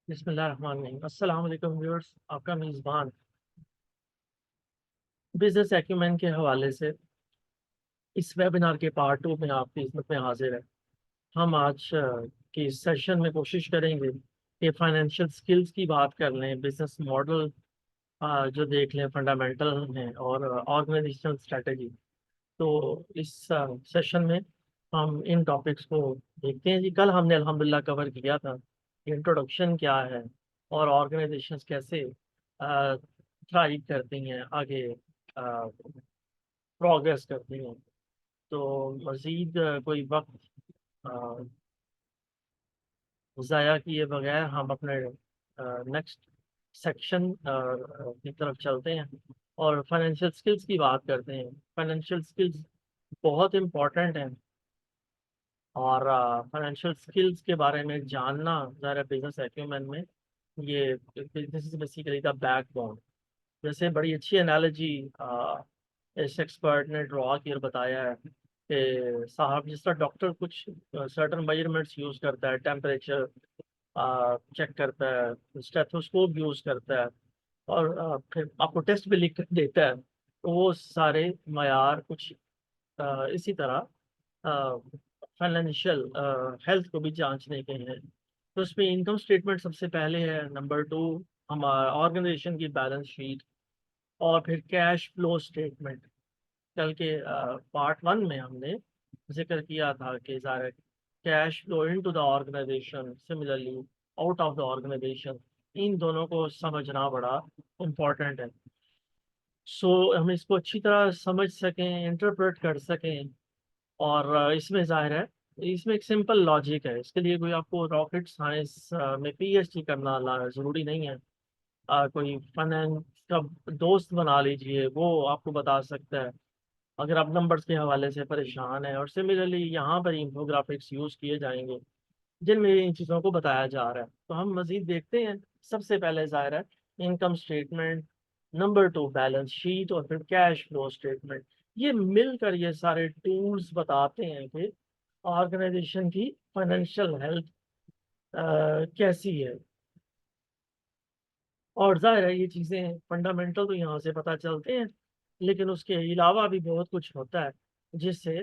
बिस्मिल्लाहिर्रहमानिर्रहीम। अस्सलाम वालेकुम व्यूअर्स, आपका मेज़बान बिजनेस एक्यूमेन के हवाले से इस वेबिनार के पार्ट 2 में आपकी खिदमत में हाजिर है। हम आज के इस सेशन में कोशिश करेंगे कि फाइनेंशियल स्किल्स की बात कर लें, बिजनेस मॉडल जो देख लें फंडामेंटल हैं और ऑर्गेनाइजेशनल स्ट्रेटजी। तो इस सेशन में हम इन टॉपिक्स को देखते हैं जी। कल हमने अल्हम्दुलिल्लाह कवर किया था इंट्रोडक्शन क्या है और ऑर्गेनाइजेशंस कैसे थ्राइव करती हैं, आगे प्रोग्रेस करती हैं। तो मज़ीद कोई वक्त ज़ाया किए बगैर हम अपने नेक्स्ट सेक्शन की तरफ चलते हैं और फाइनेंशियल स्किल्स की बात करते हैं। फाइनेंशियल स्किल्स बहुत इम्पोर्टेंट हैं और फाइनेंशियल स्किल्स के बारे में जानना ज़रा बिजनेस एक्यूमेन में ये business is basically the backbone. जैसे बड़ी अच्छी एनालॉजी इस एक्सपर्ट ने ड्रॉ की और बताया है कि साहब जिस तरह डॉक्टर कुछ सर्टन मेजरमेंट्स यूज़ करता है, टेम्परेचर चेक करता है, स्टेथोस्कोप यूज़ करता है और फिर आपको टेस्ट भी लिख कर देता है, तो वो सारे मायार कुछ इसी तरह फाइनेंशियल हेल्थ को भी जांचने के हैं। तो उसमें इनकम स्टेटमेंट सबसे पहले है, नंबर 2 हमारा ऑर्गेनाइजेशन की बैलेंस शीट और फिर कैश फ्लो स्टेटमेंट। कल के पार्ट 1 में हमने जिक्र किया था कि ज़ाहिर cash flow into the organisation, similarly out of the organisation, इन दोनों को समझना बड़ा इम्पोर्टेंट है। सो हम इसको अच्छी तरह समझ सकें, इंटरप्रेट कर सकें और इसमें ज़ाहिर है इसमें एक सिंपल लॉजिक है। इसके लिए कोई आपको रॉकेट साइंस में पीएचडी करना ज़रूरी नहीं है। कोई फाइनेंस का दोस्त बना लीजिए, वो आपको बता सकता है अगर आप नंबर्स के हवाले से परेशान हैं। और सिमिलरली यहाँ पर इंफोग्राफिक्स यूज़ किए जाएंगे जिनमें इन चीज़ों को बताया जा रहा है। तो हम मज़ीद देखते हैं। सबसे पहले ज़ाहिर है income statement, number 2 balance sheet और फिर कैश फ्लो स्टेटमेंट। ये मिलकर ये सारे टूल्स बताते हैं कि ऑर्गेनाइजेशन की फाइनेंशियल हेल्थ कैसी है। और ज़ाहिर है ये चीज़ें फंडामेंटल तो यहाँ से पता चलते हैं, लेकिन उसके अलावा भी बहुत कुछ होता है जिससे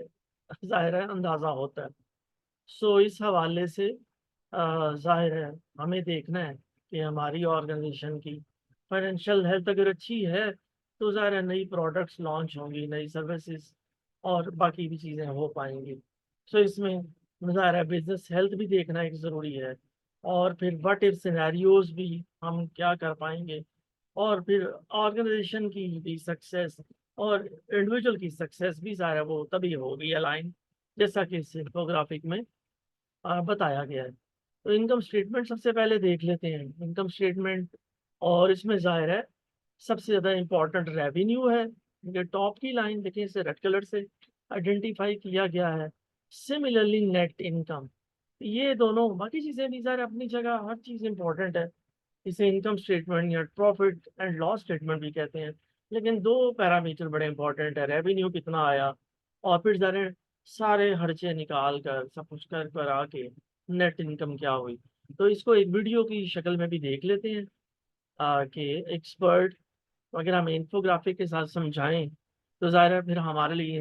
ज़ाहिर है अंदाज़ा होता है। सो इस हवाले से ज़ाहिर है हमें देखना है कि हमारी ऑर्गेनाइजेशन की फाइनेंशियल हेल्थ अगर अच्छी है तो ज़ाहिर है नई प्रोडक्ट्स लॉन्च होंगी, नई सर्विसेज और बाकी भी चीज़ें हो पाएंगी। सो इसमें ज़ाहिर है बिजनेस हेल्थ भी देखना एक ज़रूरी है और फिर व्हाट इफ सिनेरियोज भी हम क्या कर पाएंगे और फिर ऑर्गेनाइजेशन की भी सक्सेस और इंडिविजुअल की सक्सेस भी ज़ाहिर है वो तभी होगी अलाइन जैसा कि इस इंफोग्राफिक में बताया गया है। तो इनकम स्टेटमेंट सबसे पहले देख लेते हैं। इनकम स्टेटमेंट और इसमें जाहिर है सबसे ज़्यादा इम्पोर्टेंट रेवेन्यू है। ये टॉप की लाइन देखिए, इसे रेड कलर से आइडेंटिफाई किया गया है। सिमिलरली नेट इनकम, ये दोनों बाकी चीज़ें भी ज़ाहिर अपनी जगह, हर चीज़ इम्पोर्टेंट है। इसे इनकम स्टेटमेंट या प्रॉफिट एंड लॉस स्टेटमेंट भी कहते हैं। लेकिन दो पैरामीटर बड़े इंपॉर्टेंट है, रेवेन्यू कितना आया और फिर सारे सारे खर्चे निकाल कर सब कुछ कर आके नेट इनकम क्या हुई। तो इसको एक वीडियो की शक्ल में भी देख लेते हैं कि एक्सपर्ट अगर हम इंफोग्राफिक के साथ समझाएं तो ज़ाहिर है फिर हमारे लिए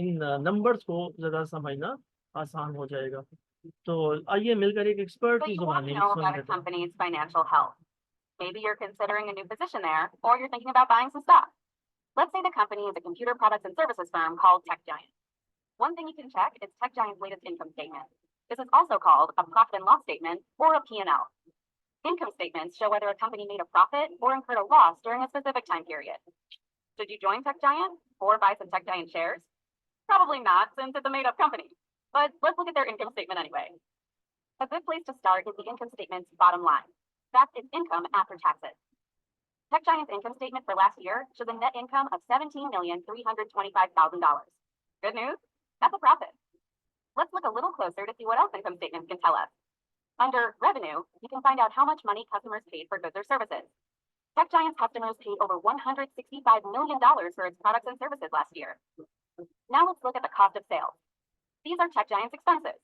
इन नंबर्स को ज़्यादा समझना आसान हो जाएगा। तो आइए मिलकर एक एक्सपर्ट So की you want to जुबानी know सुन about a लेते हैं। company's financial health. Maybe you're considering a new position there, or you're thinking about buying some stock. Let's say the company is a computer products and services firm called Tech Giant. One thing you can check is Tech Giant's latest income statement. This is also called a profit and loss statement or a P&L. Income statements show whether a company made a profit or incurred a loss during a specific time period. Should you join Tech Giant or buy some Tech Giant shares? Probably not, since it's a made-up company. But let's look at their income statement anyway. A good place to start is the income statement's bottom line. That's its income after taxes. Tech Giant's income statement for last year shows a net income of $17,325,000. Good news? That's a profit. Let's look a little closer to see what else income statements can tell us. Under revenue, you can find out how much money customers paid for goods or services. Tech Giant's customers paid over $165 million for its products and services last year. Now let's look at the cost of sales. These are Tech Giant's expenses.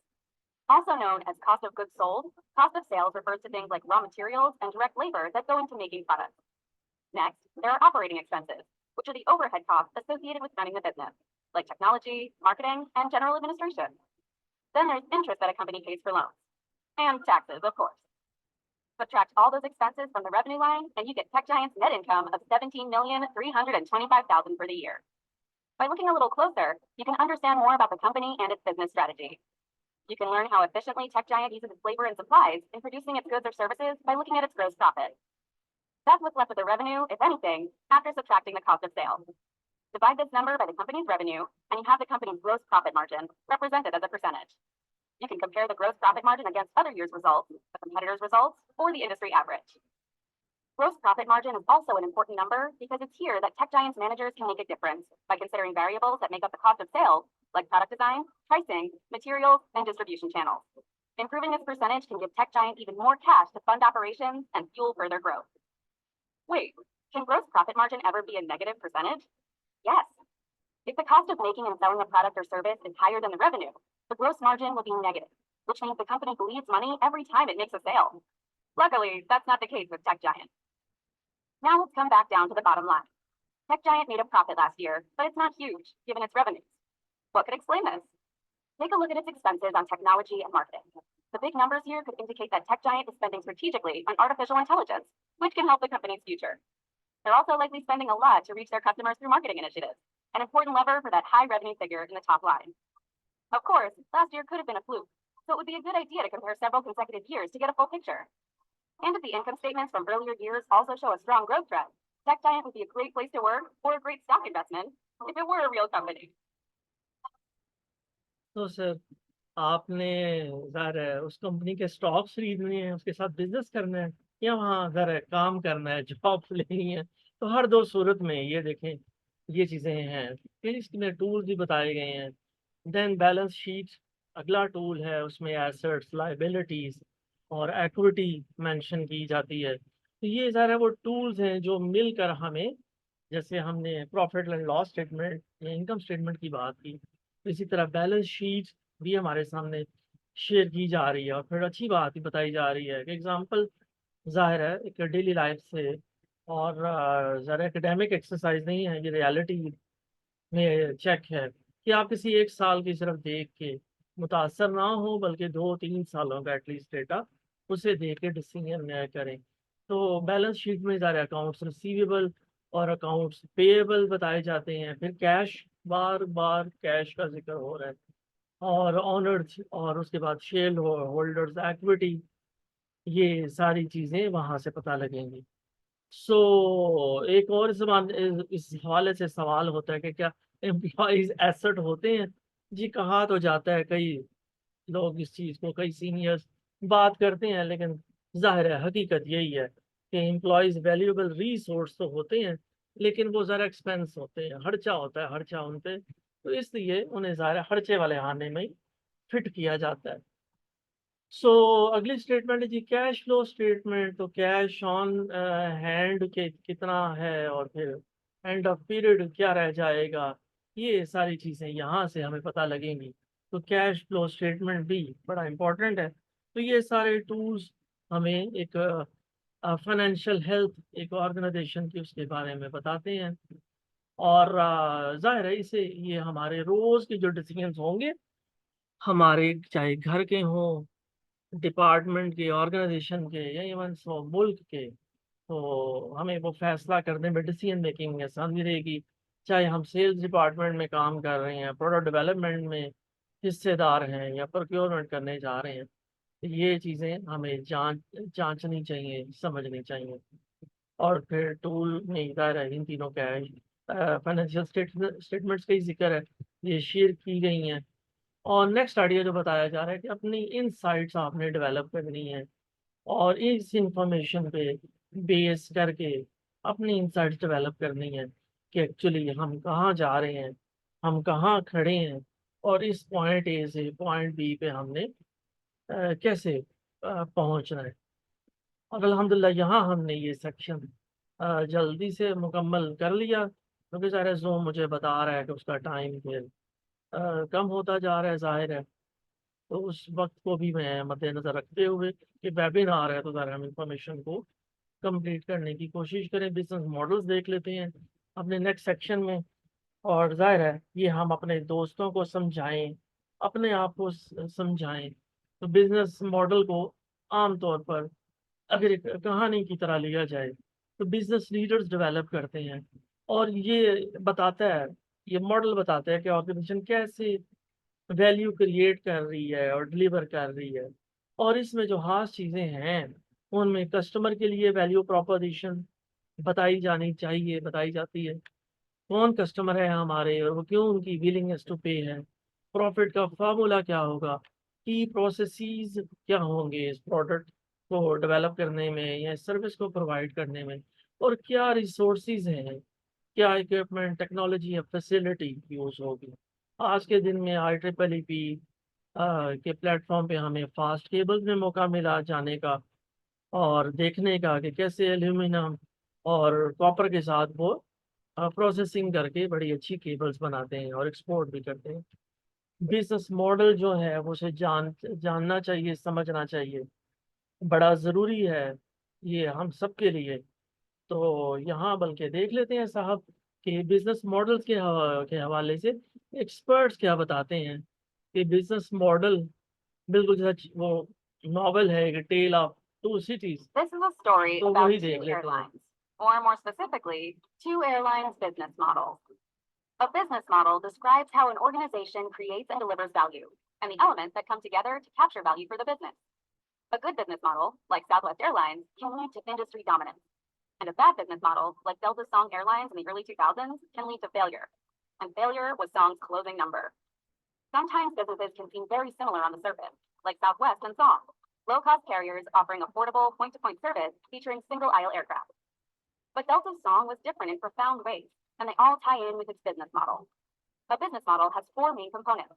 Also known as cost of goods sold, cost of sales refers to things like raw materials and direct labor that go into making products. Next, there are operating expenses, which are the overhead costs associated with running the business, like technology, marketing, and general administration. Then there's interest that a company pays for loans. And taxes, of course. Subtract all those expenses from the revenue line, and you get Tech Giant's net income of $17,325,000 for the year. By looking a little closer, you can understand more about the company and its business strategy. You can learn how efficiently Tech Giant uses its labor and supplies in producing its goods or services by looking at its gross profit. That's what's left of the revenue, if anything, after subtracting the cost of sales. Divide this number by the company's revenue, and you have the company's gross profit margin, represented as a percentage. You can compare the gross profit margin against other years' results, the competitors' results, or the industry average. Gross profit margin is also an important number because it's here that Tech Giant's managers can make a difference by considering variables that make up the cost of sales, like product design, pricing, materials, and distribution channels. Improving this percentage can give Tech Giant even more cash to fund operations and fuel further growth. Wait, can gross profit margin ever be a negative percentage? Yes. If the cost of making and selling a product or service is higher than the revenue, the gross margin will be negative, which means the company bleeds money every time it makes a sale. Luckily, that's not the case with Tech Giant. Now let's come back down to the bottom line. Tech Giant made a profit last year, but it's not huge, given its revenues. What could explain this? Take a look at its expenses on technology and marketing. The big numbers here could indicate that Tech Giant is spending strategically on artificial intelligence, which can help the company's future. They're also likely spending a lot to reach their customers through marketing initiatives, an important lever for that high revenue figure in the top line. Of course, last year could have been a fluke, so it would be a good idea to compare several consecutive years to get a full picture. And if the income statements from earlier years also show a strong growth trend, Tech Giant would be a great place to work or a great stock investment if it were a real company. तो sir आपने ज़ाहिर है उस company के stocks खरीदने हैं, उसके साथ बिजनेस करना है, या वहाँ ज़ाहिर है काम करना है, जॉब लेनी है। तो हर दो सूरत में ये देखें, ये चीज़ें हैं। फिर इसमें टूल्स भी बताए गए हैं। देन बैलेंस शीट अगला टूल है, उसमें एसेट्स, लायबिलिटीज़ और इक्विटी मेंशन की जाती है। तो ये ज़ाहिर है वो टूल्स हैं जो मिलकर हमें, जैसे हमने प्रॉफिट एंड लॉस स्टेटमेंट या इनकम स्टेटमेंट की बात की, इसी तरह बैलेंस शीट भी हमारे सामने शेयर की जा रही है। और फिर अच्छी बात ही बताई जा रही है कि एग्जांपल ज़ाहिर है एक डेली लाइफ से, और ज़रा एकेडमिक एक्सरसाइज नहीं है, ये रियलिटी में चेक है कि आप किसी एक साल की सिर्फ देख के मुतासर ना हो, बल्कि 2-3 सालों का एटलीस्ट डेटा उसे देख के डिसीजन करें। तो बैलेंस शीट में ज़रा अकाउंट्स रिसीवेबल और अकाउंट्स पेएबल बताए जाते हैं। फिर कैश, बार बार कैश का जिक्र हो रहा है, और ऑनर्स, और उसके बाद शेयर होल्डर्स इक्विटी, ये सारी चीज़ें वहाँ से पता लगेंगी। एक और इस हवाले से सवाल होता है कि क्या एम्प्लॉइज एसेट होते हैं? जी, कहा तो जाता है, कई लोग इस चीज़ को, कई सीनियर्स बात करते हैं, लेकिन जाहिर है हकीकत यही है कि एम्प्लॉइज वैल्यूएबल रिसोर्स तो होते हैं, लेकिन वो ज़रा एक्सपेंस होते हैं, खर्चा होता है, खर्चा उन पे, तो इसलिए उन्हें ज़ाहिर खर्चे वाले खाने में फिट किया जाता है। अगली स्टेटमेंट है जी कैश फ्लो स्टेटमेंट। तो कैश ऑन हैंड के कितना है, और फिर एंड ऑफ पीरियड क्या रह जाएगा, ये सारी चीज़ें यहाँ से हमें पता लगेंगी। तो कैश फ्लो स्टेटमेंट भी बड़ा इम्पोर्टेंट है। तो ये सारे टूल्स हमें एक फाइनेंशियल हेल्थ एक ऑर्गेनाइजेशन की उसके बारे में बताते हैं। और जाहिर है इसे, ये हमारे रोज़ के जो डिसीजंस होंगे, हमारे चाहे घर के हों, डिपार्टमेंट के, ऑर्गेनाइजेशन के, या इवन मुल्क के, तो हमें वो फैसला करने में, डिसीजन मेकिंग में आसानी रहेगी। चाहे हम सेल्स डिपार्टमेंट में काम कर रहे हैं, प्रोडक्ट डेवलपमेंट में हिस्सेदार हैं, या प्रोक्योरमेंट करने जा रहे हैं, तो ये चीज़ें हमें जांचनी चाहिए, समझनी चाहिए। और फिर टूल में दायरा इन तीनों का है। फाइनेंशियल स्टेटमेंट्स का ही जिक्र है, ये शेयर की गई हैं। और नेक्स्ट आइडिया जो बताया जा रहा है कि अपनी इनसाइट्स आपने डेवलप करनी है, और इस इंफॉर्मेशन पे बेस करके अपनी इनसाइट्स डेवलप करनी है कि एक्चुअली हम कहाँ जा रहे हैं, हम कहाँ खड़े हैं, और इस पॉइंट ए से पॉइंट बी पे हमने कैसे पहुंचना है। और अल्हम्दुलिल्लाह यहाँ हमने ये सेक्शन जल्दी से मुकम्मल कर लिया, क्योंकि सारे ज़ूम मुझे बता रहा है कि उसका टाइम फिर कम होता जा रहा है, ज़ाहिर है। तो उस वक्त को भी मैं मद्देनजर रखते हुए कि वेबिनार है तो ज़रा हम इंफॉर्मेशन को कंप्लीट करने की कोशिश करें। बिजनेस मॉडल्स देख लेते हैं अपने नेक्स्ट सेक्शन में, और जाहिर है ये हम अपने दोस्तों को समझाएं, अपने आप को समझाएं। तो बिजनेस मॉडल को आमतौर पर अगर एक कहानी की तरह लिया जाए तो बिजनेस लीडर्स डेवलप करते हैं, और ये बताता है, ये मॉडल बताता है कि ऑर्गेनाइजेशन कैसे वैल्यू क्रिएट कर रही है और डिलीवर कर रही है। और इसमें जो खास चीज़ें हैं उनमें कस्टमर के लिए वैल्यू प्रोपोजिशन बताई जानी चाहिए, बताई जाती है। कौन कस्टमर है हमारे और वो क्यों उनकी विलिंगनेस टू पे है, प्रॉफिट का फार्मूला क्या होगा, की प्रोसेसेस क्या होंगे इस प्रोडक्ट को डेवलप करने में या सर्विस को प्रोवाइड करने में, और क्या रिसोर्सेज हैं, क्या इक्विपमेंट टेक्नोलॉजी या फैसिलिटी यूज होगी। आज के दिन में IEEE के प्लेटफॉर्म पे हमें फास्ट केबल्स में मौका मिला जाने का और देखने का कि कैसे एल्यूमिनियम और कॉपर के साथ वो प्रोसेसिंग करके बड़ी अच्छी केबल्स बनाते हैं और एक्सपोर्ट भी करते हैं। बिजनेस मॉडल जो है वो उसे जानना चाहिए, समझना चाहिए, बड़ा ज़रूरी है ये हम सब के लिए। तो यहाँ बल्कि देख लेते हैं साहब कि बिजनेस मॉडल्स के हवाले से एक्सपर्ट्स क्या बताते हैं कि बिजनेस मॉडल बिल्कुल जैसा वो नॉवल है tale of two cities, This is a story तो about वही two देख लेते हैं। airlines, or more specifically, two airlines' business models. A business model describes how an organization creates and delivers value, and the elements that come together to capture value for the business. A good business model, like Southwest Airlines, can lead to industry dominance. And a bad business model, like Delta Song Airlines in the early 2000s, can lead to failure. And failure was Song's closing number. Sometimes businesses can seem very similar on the surface, like Southwest and Song, low-cost carriers offering affordable point-to-point service featuring single-aisle aircraft. But Delta's Song was different in profound ways, and they all tie in with its business model. A business model has four main components: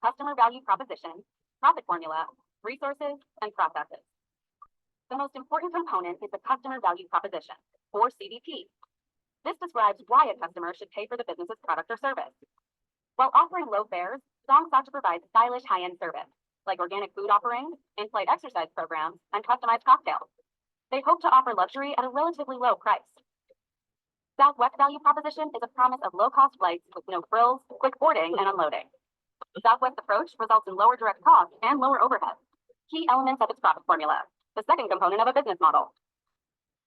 customer value proposition, profit formula, resources, and processes. The most important component is the customer value proposition, or CVP. This describes why a customer should pay for the business's product or service. While offering low fares, Song sought to provide stylish high-end service, like organic food offerings, in-flight exercise programs, and customized cocktails. They hope to offer luxury at a relatively low price. Southwest value proposition is a promise of low-cost flights with no frills, quick boarding, and unloading. The Southwest approach results in lower direct costs and lower overhead. Key elements of its profit formula, the second component of a business model.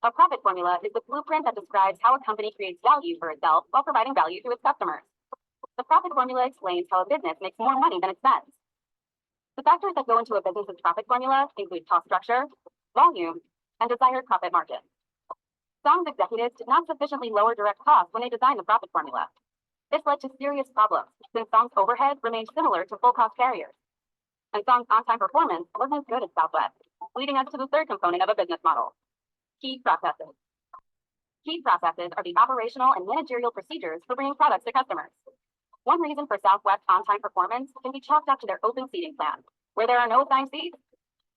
A profit formula is the blueprint that describes how a company creates value for itself while providing value to its customers. The profit formula explains how a business makes more money than it spends. The factors that go into a business's profit formula include cost structure, volume, and desired profit margin. Song's executives did not sufficiently lower direct costs when they designed the profit formula. This led to serious problems, since Song's overhead remained similar to full-cost carriers. And Song's on-time performance wasn't as good as Southwest, leading us to the third component of a business model: key processes. Key processes are the operational and managerial procedures for bringing products to customers. One reason for Southwest's on-time performance can be chalked up to their open seating plan, where there are no assigned seats.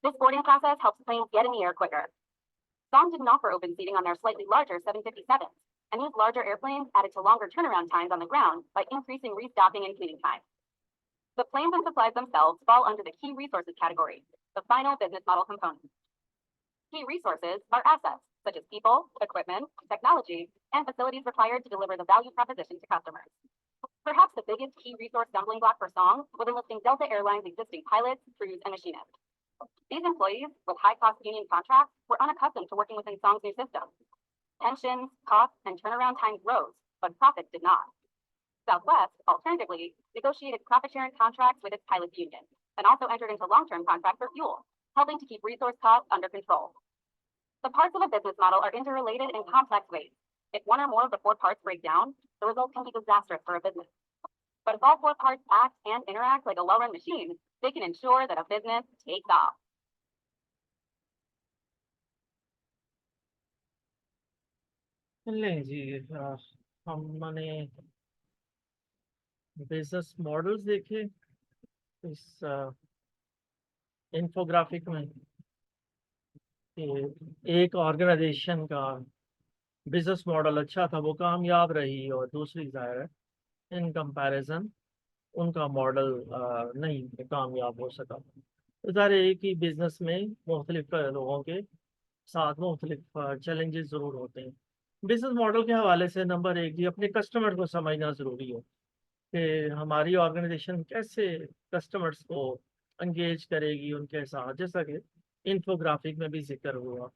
This boarding process helps planes get in the air quicker. Song didn't offer open seating on their slightly larger 757s, and these larger airplanes added to longer turnaround times on the ground by increasing restocking and cleaning time. The planes and supplies themselves fall under the key resources category, the final business model component. Key resources are assets, such as people, equipment, technology, and facilities required to deliver the value proposition to customers. Perhaps the biggest key resource stumbling block for Song was enlisting Delta Airlines' existing pilots, crews, and machinists. These employees, with high-cost union contracts, were unaccustomed to working within Song's new system. Tensions, costs, and turnaround times rose, but profits did not. Southwest, alternatively, negotiated profit-sharing contracts with its pilots union, and also entered into long-term contracts for fuel, helping to keep resource costs under control. The parts of a business model are interrelated in complex ways. If one or more of the four parts break down, the result can be disastrous for a business. But if all four parts act and interact like a well-run machine, they can ensure that a business takes off. नहीं जी, हमने business models देखे इस infographic में कि एक organisation का business model अच्छा था, वो कामयाब रही, और दूसरी जाहिर है इन कंपैरिजन उनका मॉडल नहीं कामयाब हो सका। तो ज़ाहिर है एक ही बिजनेस में मुख्तलिफ लोगों के साथ मुख्तलिफ चैलेंजेस ज़रूर होते हैं। बिजनेस मॉडल के हवाले से नंबर एक जी अपने कस्टमर को समझना ज़रूरी है कि हमारी ऑर्गेनाइजेशन कैसे कस्टमर्स को एंगेज करेगी उनके साथ, जैसा कि इंफोग्राफिक में भी जिक्र हुआ।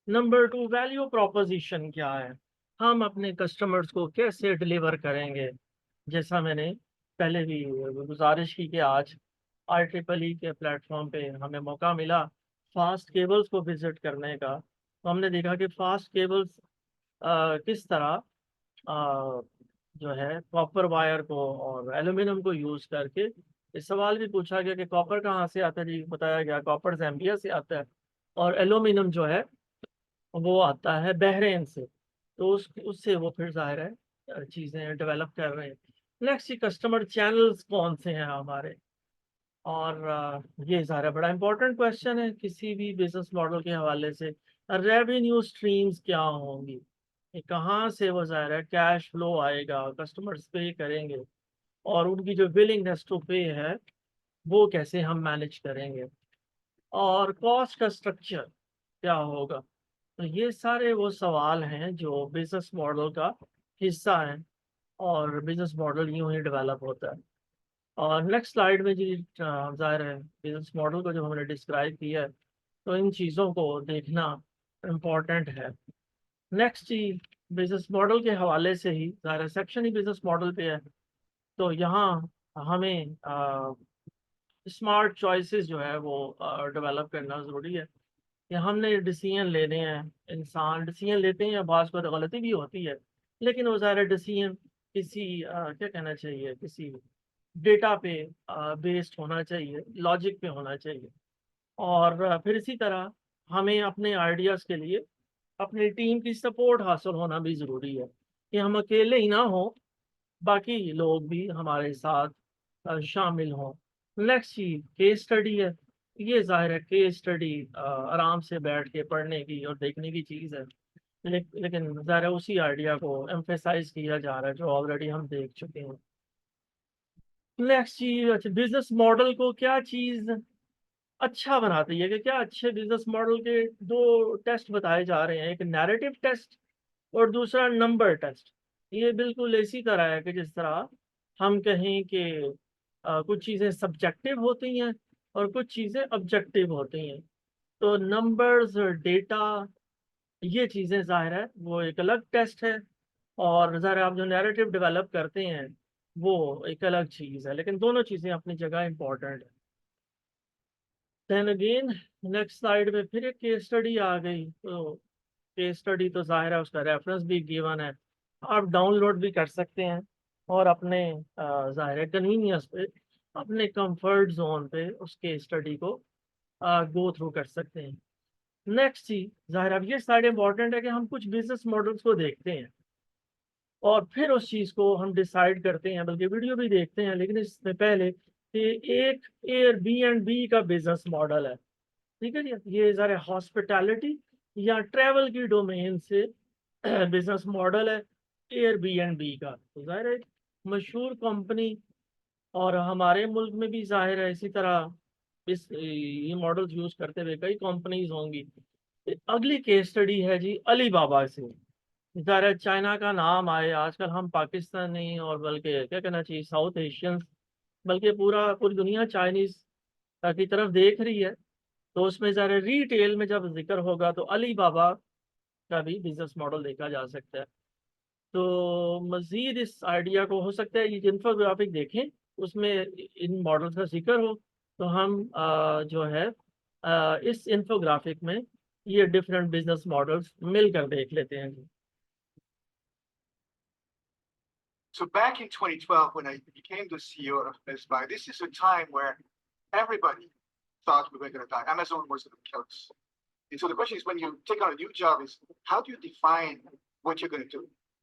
नंबर टू वैल्यू प्रोपोजिशन क्या है, हम अपने कस्टमर्स को कैसे डिलीवर करेंगे। जैसा मैंने पहले भी गुजारिश की कि आज IEEE के प्लेटफॉर्म पे हमें मौका मिला फास्ट केबल्स को विजिट करने का, तो हमने देखा कि फास्ट केबल्स किस तरह अ, जो है कॉपर वायर को और एल्यूमिनियम को यूज करके, इस सवाल भी पूछा गया कि कॉपर कहाँ से आता है जी, बताया गया कॉपर ज़ैम्बिया से आता है और एल्यूमिनियम जो है वो आता है बहरेन से। तो उससे वो फिर जाहिर है चीज़ें डेवलप कर रहे हैं। नेक्स्ट कस्टमर चैनल्स कौन से हैं हमारे, और ये ज़ाहिर बड़ा इंपॉर्टेंट क्वेश्चन है किसी भी बिजनेस मॉडल के हवाले से। रेवेन्यू स्ट्रीम्स क्या होंगी, ये कहाँ से वो ज़ाहिर है कैश फ्लो आएगा, कस्टमर्स पे करेंगे और उनकी जो विलिंगनेस टू पे है वो कैसे हम मैनेज करेंगे, और कॉस्ट का स्ट्रक्चर क्या होगा। तो ये सारे वो सवाल हैं जो बिजनेस मॉडल का हिस्सा हैं और बिजनेस मॉडल यूं ही डेवलप होता है। और नेक्स्ट स्लाइड में जी जाहिर है बिजनेस मॉडल को जब हमने डिस्क्राइब किया है तो इन चीज़ों को देखना इम्पॉर्टेंट है। नेक्स्ट जी बिजनेस मॉडल के हवाले से ही ज़ाहिर सेक्शन ही बिजनेस मॉडल पे है, तो यहाँ हमें स्मार्ट चॉइसेस जो है वो डेवलप करना ज़रूरी है कि हमने डिसीजन लेने हैं। इंसान डिसीजन लेते हैं या बाज़ पर गलती भी होती है, लेकिन वो ज़ाहिर डिसीजन किसी क्या कहना चाहिए किसी डेटा पे बेस्ड होना चाहिए, लॉजिक पे होना चाहिए। और फिर इसी तरह हमें अपने आइडियाज़ के लिए अपनी टीम की सपोर्ट हासिल होना भी ज़रूरी है कि हम अकेले ही ना हों, बाकी लोग भी हमारे साथ शामिल हों। नेक्स्ट चीज़ केस स्टडी है। ये ज़ाहिर है केस स्टडी आराम से बैठ के पढ़ने की और देखने की चीज़ है, लेकिन ज़ाहिर है उसी आइडिया को एम्फेसाइज किया जा रहा है जो ऑलरेडी हम देख चुके हैं। नेक्स्ट चीज़ अच्छा बिजनेस मॉडल को क्या चीज़ अच्छा बनाती है, कि क्या अच्छे बिजनेस मॉडल के दो टेस्ट बताए जा रहे हैं, एक नैरेटिव टेस्ट और दूसरा नंबर टेस्ट। ये बिल्कुल इसी तरह है कि जिस तरह हम कहें कि कुछ चीज़ें सब्जेक्टिव होती हैं और कुछ चीज़ें ऑब्जेक्टिव होती हैं। तो नंबर्स डेटा ये चीज़ें ज़ाहिर है वो एक अलग टेस्ट है, और ज़ाहिर है आप जो नैरेटिव डेवलप करते हैं वो एक अलग चीज़ है, लेकिन दोनों चीज़ें अपनी जगह इंपॉर्टेंट है। देन अगेन नेक्स्ट स्लाइड में फिर एक केस स्टडी आ गई, तो केस स्टडी तो जाहिर है उसका रेफरेंस भी गिवन है, आप डाउनलोड भी कर सकते हैं और अपने जाहिर है कन्वीनियंस पे अपने कंफर्ट जोन पे उस केस स्टडी को गो थ्रू कर सकते हैं। नेक्स्ट चीज जाहिर अब ये स्लाइड इंपॉर्टेंट है कि हम कुछ बिजनेस मॉडल्स को देखते हैं और फिर उस चीज़ को हम डिसाइड करते हैं, बल्कि वीडियो भी देखते हैं, लेकिन इससे पहले कि एक एयरबीएनबी का बिजनेस मॉडल है, ठीक है जी। ये ज़रा हॉस्पिटैलिटी या ट्रैवल की डोमेन से बिजनेस मॉडल है एयरबीएनबी का। तो जाहिर है मशहूर कंपनी, और हमारे मुल्क में भी जाहिर है इसी तरह इस ये मॉडल्स यूज करते हुए कई कंपनीज होंगी। अगली केस स्टडी है जी अली बाबा से। ज़ाहिर चाइना का नाम आए आजकल हम पाकिस्तानी और बल्कि क्या कहना चाहिए साउथ एशियंस, बल्कि पूरी दुनिया चाइनीज की तरफ देख रही है। तो उसमें ज़रा रिटेल में जब जिक्र होगा तो अली बाबा का भी बिजनेस मॉडल देखा जा सकता है। तो मजीद इस आइडिया को हो सकता है ये इंफोग्राफिक देखें, उसमें इन मॉडल्स का जिक्र हो, तो हम जो है इस इंफोग्राफिक में ये डिफरेंट बिजनेस मॉडल्स मिलकर देख लेते हैं। So back in 2012, when I became the CEO of Best Buy, this is a time where everybody thought we were going to die. Amazon was going to kill us. And so the question is, when you take on a new job, is how do you define what you're going to do?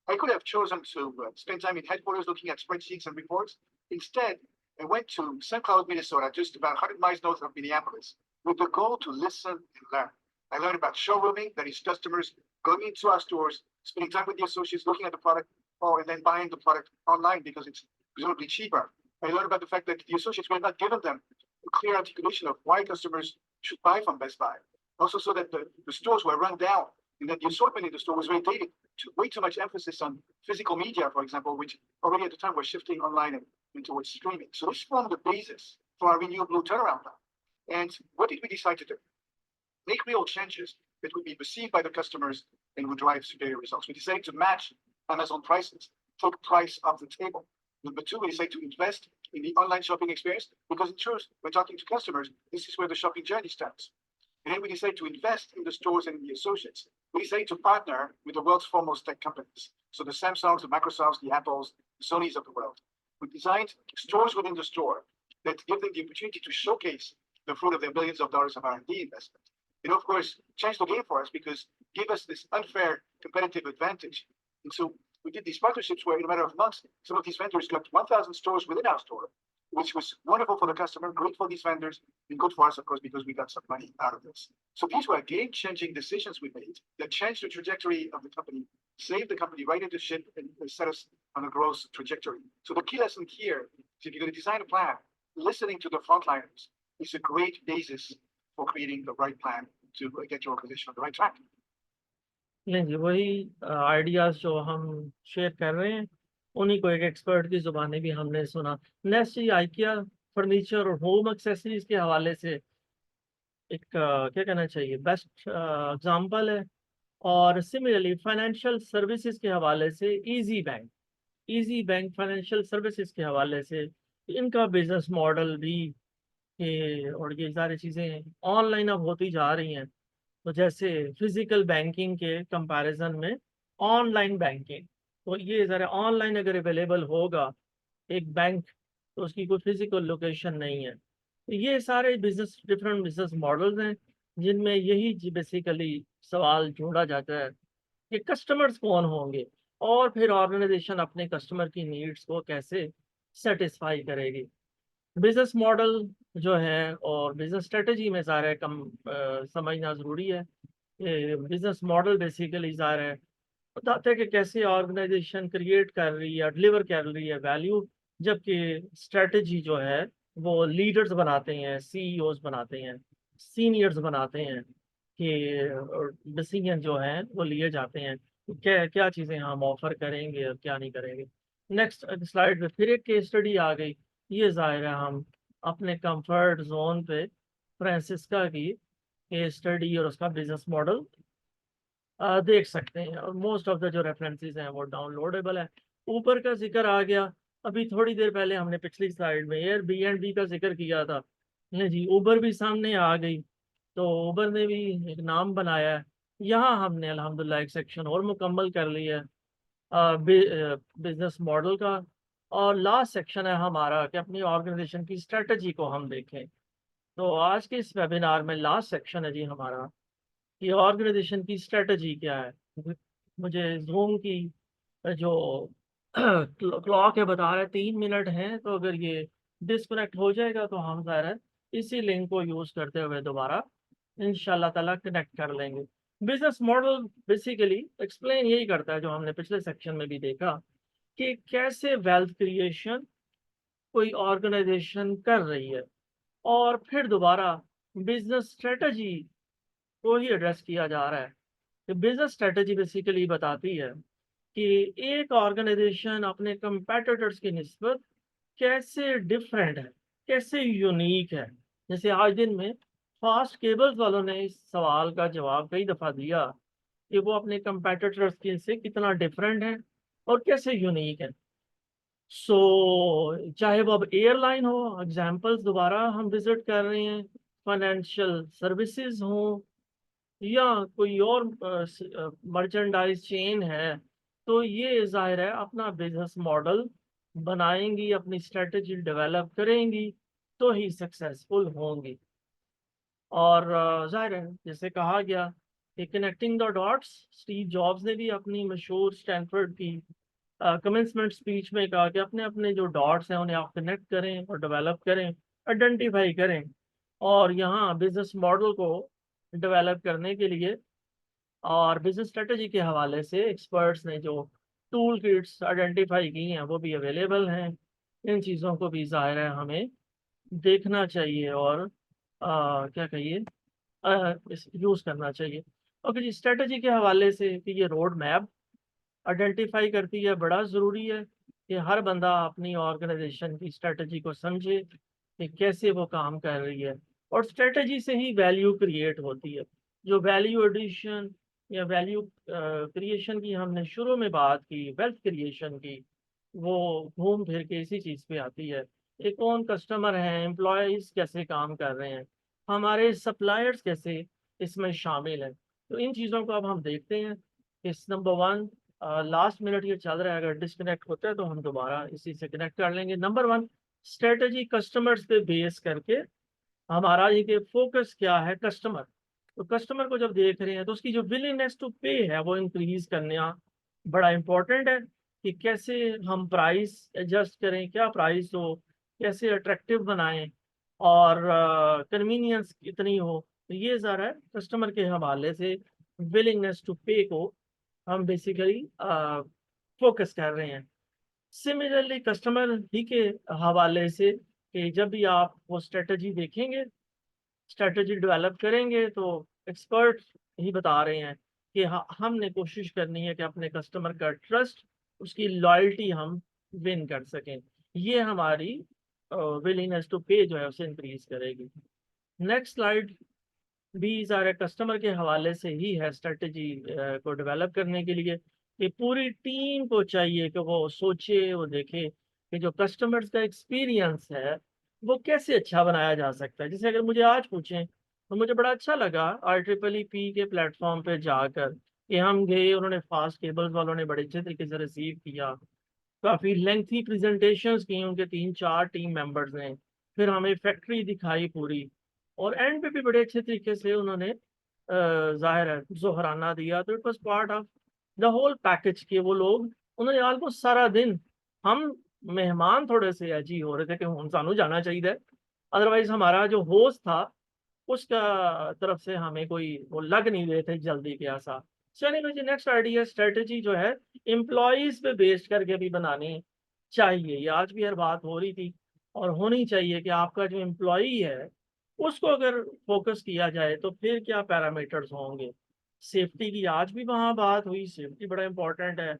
I could have chosen to spend time in headquarters looking at spreadsheets and reports. Instead, I went to St. Cloud, Minnesota, just about 100 miles north of Minneapolis, with the goal to listen and learn. I learned about showrooming, that is customers going into our stores, spending time with the associates, looking at the product, and then buying the product online because it's presumably cheaper. I learned about the fact that the associates were not given them a clear articulation of why customers should buy from Best Buy. Also, so that the stores were run down and that the assortment in the store was very dated. Way too much emphasis on physical media, for example, which already at the time was shifting online and towards streaming. So this formed the basis for our Renew Blue turnaround plan. And what did we decide to do? Make real changes that would be perceived by the customers and would drive superior results. We decided to match Amazon prices, take price off the table. Number two, we decided to invest in the online shopping experience because in truth, when talking to customers, this is where the shopping journey starts. And then we decided to invest in the stores and the associates. We decided to partner with the world's foremost tech companies. So the Samsungs, the Microsofts, the Apples, the Sonys of the world. We designed stores within the store that give them the opportunity to showcase the fruit of their billions of dollars of R&D investment. And of course, changed the game for us because gave us this unfair competitive advantage. And so we did these partnerships where in a matter of months, some of these vendors got 1,000 stores within our store, which was wonderful for the customer, great for these vendors, and good for us, of course, because we got some money out of this. So these were game-changing decisions we made that changed the trajectory of the company, saved the company right into ship, and set us on a growth trajectory. So the key lesson here is if you're going to design a plan, listening to the frontliners is a great basis for creating the right plan to get your organization on the right track. नहीं जी, वही ideas जो हम share कर रहे हैं उन्हीं को एक एक्सपर्ट की जुबानी भी हमने सुना। नेक्स्ट जी, आइकिया फर्नीचर और होम एक्सेसरीज के हवाले से एक क्या कहना चाहिए, बेस्ट एग्जांपल है। और सिमिलरली फाइनेंशियल सर्विसेज के हवाले से इजी बैंक फाइनेंशियल सर्विसेज के हवाले से इनका बिजनेस मॉडल भी और ये सारी चीज़ें ऑनलाइन अब होती जा रही हैं। तो जैसे फिजिकल बैंकिंग के कंपैरिजन में ऑनलाइन बैंकिंग, तो ये ज़रा ऑनलाइन अगर अवेलेबल होगा एक बैंक तो उसकी कोई फिजिकल लोकेशन नहीं है। तो ये सारे डिफरेंट बिजनेस मॉडल्स हैं जिनमें यही बेसिकली सवाल जोड़ा जाता है कि कस्टमर्स कौन होंगे और फिर ऑर्गेनाइजेशन अपने कस्टमर की नीड्स को कैसे सेटिस्फाई करेगी। बिजनेस मॉडल जो है और बिजनेस स्ट्रेटजी में ज़ाहिर है समझना ज़रूरी है। बिजनेस मॉडल बेसिकली ज़ाहिर है बताते हैं कि कैसे ऑर्गेनाइजेशन क्रिएट कर रही है, डिलीवर कर रही है वैल्यू, जबकि स्ट्रेटजी जो है वो लीडर्स बनाते हैं, सीईओज बनाते हैं, सीनियर्स बनाते हैं कि डिसीजन जो है वो लिए जाते हैं क्या क्या चीज़ें हम ऑफर करेंगे और क्या नहीं करेंगे। नेक्स्ट स्लाइड पे फिर एक केस स्टडी आ गई। ये ज़ाहिर है हम अपने कंफर्ट जोन पे फ्रांसिस्का की केस स्टडी और उसका बिजनेस मॉडल देख सकते हैं और मोस्ट ऑफ द जो रेफरेंसेस हैं वो डाउनलोडेबल है। ऊपर का जिक्र आ गया, अभी थोड़ी देर पहले हमने पिछली स्लाइड में एयरबीएनबी का जिक्र किया था। नहीं जी, उबर भी सामने आ गई, तो उबर ने भी एक नाम बनाया है। यहाँ हमने अल्हम्दुलिल्लाह एक सेक्शन और मुकम्मल कर लिया है बिजनेस मॉडल का, और लास्ट सेक्शन है हमारा कि अपनी ऑर्गेनाइजेशन की स्ट्रेटजी को हम देखें। तो आज के इस वेबिनार में लास्ट सेक्शन है जी हमारा कि ऑर्गेनाइजेशन की स्ट्रेटजी क्या है। मुझे जूम की जो क्लॉक है बता रहा है 3 मिनट हैं, तो अगर ये डिस्कनेक्ट हो जाएगा तो हम ज़ाहिर है इसी लिंक को यूज़ करते हुए दोबारा इंशाल्लाह ताला कनेक्ट कर लेंगे। बिजनेस मॉडल बेसिकली एक्सप्लेन यही करता है जो हमने पिछले सेक्शन में भी देखा कि कैसे वेल्थ क्रिएशन कोई ऑर्गेनाइजेशन कर रही है, और फिर दोबारा बिजनेस स्ट्रेटजी को ही एड्रेस किया जा रहा है। तो बिजनेस स्ट्रेटजी बेसिकली बताती है कि एक ऑर्गेनाइजेशन अपने कंपेटिटर्स की निस्बत कैसे डिफरेंट है, कैसे यूनिक है। जैसे आज दिन में फास्ट केबल्स वालों ने इस सवाल का जवाब कई दफ़ा दिया कि वो अपने कंपेटिटर्स की से कितना डिफरेंट है और कैसे यूनिक है। सो चाहे वो अब एयरलाइन हो, एग्जांपल्स दोबारा हम विजिट कर रहे हैं, फाइनेंशियल सर्विसेज हो, या कोई और मर्चेंडाइज चेन है, तो ये जाहिर है अपना बिजनेस मॉडल बनाएंगी, अपनी स्ट्रेटजी डेवलप करेंगी तो ही सक्सेसफुल होंगी। और जाहिर है जैसे कहा गया कि connecting the dots, Steve jobs ने भी अपनी मशहूर स्टैनफोर्ड की कमेंसमेंट स्पीच में कहा कि अपने अपने जो डॉट्स हैं उन्हें आप कनेक्ट करें और डेवलप करें, आइडेंटिफाई करें। और यहाँ बिजनेस मॉडल को डेवलप करने के लिए और बिजनेस स्ट्रेटजी के हवाले से एक्सपर्ट्स ने जो टूल किट्स आइडेंटिफाई की हैं वो भी अवेलेबल हैं। इन चीज़ों को भी ज़ाहिर है हमें देखना चाहिए और क्या कहिए यूज़ करना चाहिए। ओके जी, स्ट्रेटजी के हवाले से कि ये रोड मैप आइडेंटिफाई करती है, बड़ा ज़रूरी है कि हर बंदा अपनी ऑर्गेनाइजेशन की स्ट्रेटजी को समझे कि कैसे वो काम कर रही है, और स्ट्रेटजी से ही वैल्यू क्रिएट होती है। जो वैल्यू एडिशन या वैल्यू क्रिएशन की हमने शुरू में बात की, वेल्थ क्रिएशन की, वो घूम फिर के इसी चीज़ पे आती है। ये कौन कस्टमर हैं, एम्प्लॉयज़ कैसे काम कर रहे हैं, हमारे सप्लायर्स कैसे इसमें शामिल हैं। तो इन चीज़ों को अब हम देखते हैं। इस नंबर वन, लास्ट मिनट ये चल रहा है, अगर डिस्कनेक्ट होता है तो हम दोबारा इसी से कनेक्ट कर लेंगे। नंबर वन, स्ट्रेटजी कस्टमर्स पे बेस करके हमारा ये फोकस क्या है, कस्टमर। तो कस्टमर को जब देख रहे हैं तो उसकी जो विलिंगनेस टू पे है वो इंक्रीज करना बड़ा इंपॉर्टेंट है, कि कैसे हम प्राइस एडजस्ट करें, क्या प्राइस हो, कैसे अट्रैक्टिव बनाएं, और कन्वीनियंस कितनी हो। तो ये ज़रा कस्टमर के हवाले से विलिंगनेस टू पे को हम बेसिकली फोकस कर रहे हैं। सिमिलरली कस्टमर ही के हवाले से कि जब भी आप वो स्ट्रेटजी देखेंगे, स्ट्रेटजी डेवलप करेंगे, तो एक्सपर्ट ही बता रहे हैं कि हमने कोशिश करनी है कि अपने कस्टमर का ट्रस्ट, उसकी लॉयल्टी हम विन कर सकें। ये हमारी विलिंगनेस टू पे जो है उसे इंक्रीज करेगी। नेक्स्ट स्लाइड भी सारे कस्टमर के हवाले से ही है। स्ट्रेटजी को डेवलप करने के लिए कि पूरी टीम को चाहिए कि वो सोचे, वो देखे कि जो कस्टमर्स का एक्सपीरियंस है वो कैसे अच्छा बनाया जा सकता है। जैसे अगर मुझे आज पूछें तो मुझे बड़ा अच्छा लगा IEEE के प्लेटफॉर्म पे जाकर कि हम गए, उन्होंने फास्ट केबल्स वालों ने बड़े अच्छे तरीके से रिसीव किया, काफ़ी लेंथी प्रेजेंटेशंस की उनके 3-4 टीम मेंबर्स ने, फिर हमें फैक्ट्री दिखाई पूरी, और एंड पे भी बड़े अच्छे तरीके से उन्होंने जाहिर है जोहराना दिया। तो it was part of the whole package के वो लोग, उन्होंने ऑलमोस्ट सारा दिन, हम मेहमान थोड़े से अजी हो रहे थे कि हम सानू जाना चाहिए, अदरवाइज हमारा जो होस्ट था उसका तरफ से हमें कोई वो लग नहीं रहे थे जल्दी के ऐसा। चलिए जी, नेक्स्ट आइडिया, स्ट्रेटजी जो है एम्प्लॉयज पे बेस्ड करके भी बनानी चाहिए। ये आज भी हर बात हो रही थी और होनी चाहिए कि आपका जो एम्प्लॉई है उसको अगर फोकस किया जाए तो फिर क्या पैरामीटर्स होंगे। सेफ्टी की आज भी वहाँ बात हुई, सेफ्टी बड़ा इंपॉर्टेंट है।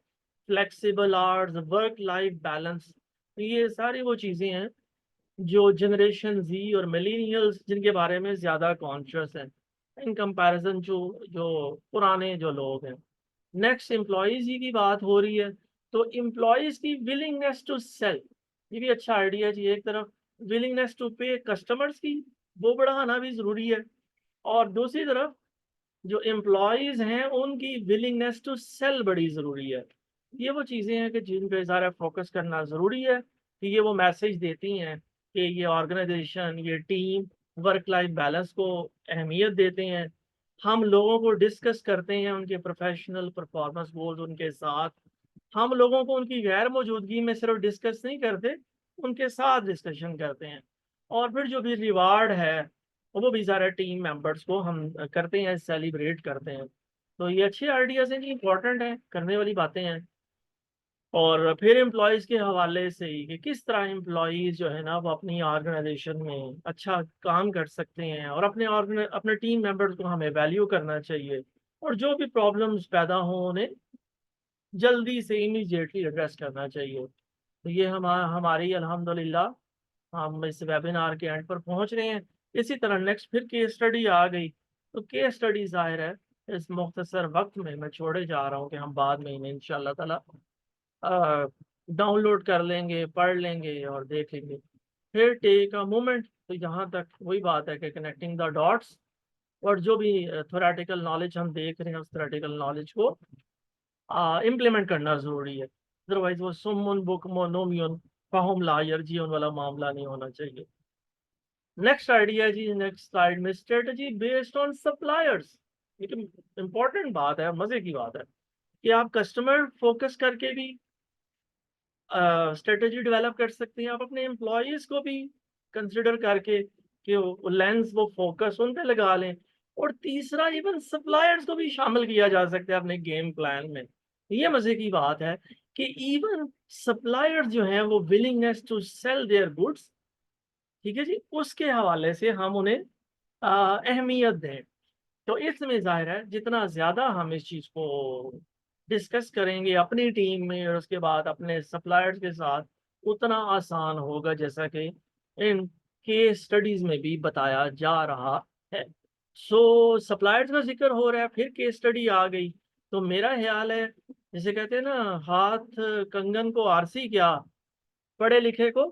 Flexible hours, work life balance, ये सारी वो चीज़ें हैं जो जनरेशन जी और मिलीनियल्स जिनके बारे में ज़्यादा कॉन्शियस हैं इन कंपैरिजन जो जो पुराने जो लोग हैं। नेक्स्ट एम्प्लॉयज़ ही की बात हो रही है, तो एम्प्लॉयज़ की विलिंगनेस टू सेल, ये भी अच्छा आइडिया जी। एक तरफ विलिंगनेस टू पे कस्टमर्स की, वो बढ़ाना भी ज़रूरी है, और दूसरी तरफ जो एम्प्लॉयज़ हैं उनकी विलिंगनेस टू सेल बड़ी ज़रूरी है। ये वो चीज़ें हैं कि जिन पे ज़्यादा फोकस करना ज़रूरी है, कि ये वो मैसेज देती हैं कि ये ऑर्गेनाइजेशन, ये टीम वर्क लाइफ बैलेंस को अहमियत देते हैं। हम लोगों को डिस्कस करते हैं उनके प्रोफेशनल परफॉर्मेंस गोल्स उनके साथ। हम लोगों को उनकी गैर मौजूदगी में सिर्फ डिस्कस नहीं करते, उनके साथ डिस्कशन करते हैं, और फिर जो भी रिवार्ड है वो भी सारे टीम मेंबर्स को हम करते हैं, सेलिब्रेट करते हैं। तो ये अच्छे आइडियाज़ हैं जी, इंपॉर्टेंट है, करने वाली बातें हैं। और फिर एम्प्लॉयज़ के हवाले से ही कि किस तरह एम्प्लॉयज़ जो है ना वो अपनी ऑर्गेनाइजेशन में अच्छा काम कर सकते हैं, और अपने टीम मेंबर्स को हमें वैल्यू करना चाहिए, और जो भी प्रॉब्लम्स पैदा हों उन्हें जल्दी से इमीडिएटली एड्रेस करना चाहिए। तो ये हमारी अल्हम्दुलिल्लाह हम इस वेबिनार के एंड पर पहुंच रहे हैं। इसी तरह नेक्स्ट फिर केस स्टडी आ गई, तो केस स्टडी ज़ाहिर है इस मुख्तसर वक्त में मैं छोड़े जा रहा हूँ कि हम बाद में इन्हें इंशाल्लाह ताला डाउनलोड कर लेंगे, पढ़ लेंगे और देख लेंगे। फिर टेक अ मोमेंट, तो यहाँ तक वही बात है कि कनेक्टिंग द डॉट्स, और जो भी थोरेटिकल नॉलेज हम देख रहे हैं उस थोरेटिकल नॉलेज को इम्प्लीमेंट करना ज़रूरी है। अदरवाइज वो सुम्मुन बुकमुन उम्युन फहुम ला यरजिऊन वाला मामला नहीं होना चाहिए। नेक्स्ट आइडिया जी, नेक्स्ट स्लाइड में, स्ट्रेटजी बेस्ड ऑन सप्लायर्स। ये तो इम्पोर्टेंट बात है, मजे की बात है कि आप कस्टमर फोकस करके भी स्ट्रेटजी डेवलप कर सकते हैं। आप अपने एम्प्लॉयज को भी कंसिडर करके कि वो लेंस, वो फोकस उन पे लगा लें, और तीसरा इवन सप्लायर्स को भी शामिल किया जा सकता है अपने गेम प्लान में। ये मजे की बात है कि इवन सप्लायर्स जो हैं वो willingness to sell their goods, ठीक है जी, उसके हवाले से हम उन्हें अहमियत दें। तो इसमें ज़ाहिर है जितना ज़्यादा हम इस चीज़ को डिस्कस करेंगे अपनी टीम में और उसके बाद अपने सप्लायर्स के साथ, उतना आसान होगा, जैसा कि इन केस स्टडीज़ में भी बताया जा रहा है। सो सप्लायर्स का जिक्र हो रहा है, फिर केस स्टडी आ गई, तो मेरा ख्याल है जैसे कहते हैं ना, हाथ कंगन को आरसी क्या, पढ़े लिखे को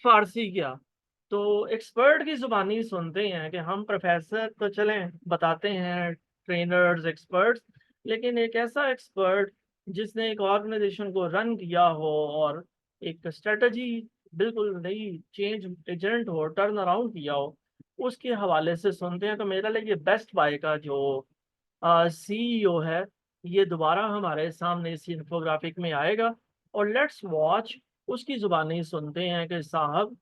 फारसी क्या। तो एक्सपर्ट की जुबानी सुनते हैं कि हम प्रोफेसर तो चलें बताते हैं, ट्रेनर्स एक्सपर्ट्स, लेकिन एक ऐसा एक्सपर्ट जिसने एक ऑर्गेनाइजेशन को रन किया हो और एक स्ट्रेटजी बिल्कुल नई चेंज एजेंट हो, टर्न अराउंड किया हो, उसके हवाले से सुनते हैं। तो मेरा लिए ये बेस्ट बाय का जो सीईओ है, ये दोबारा हमारे सामने इस इन्फोग्राफिक में आएगा, और लेट्स वॉच उसकी जुबानी सुनते हैं कि साहब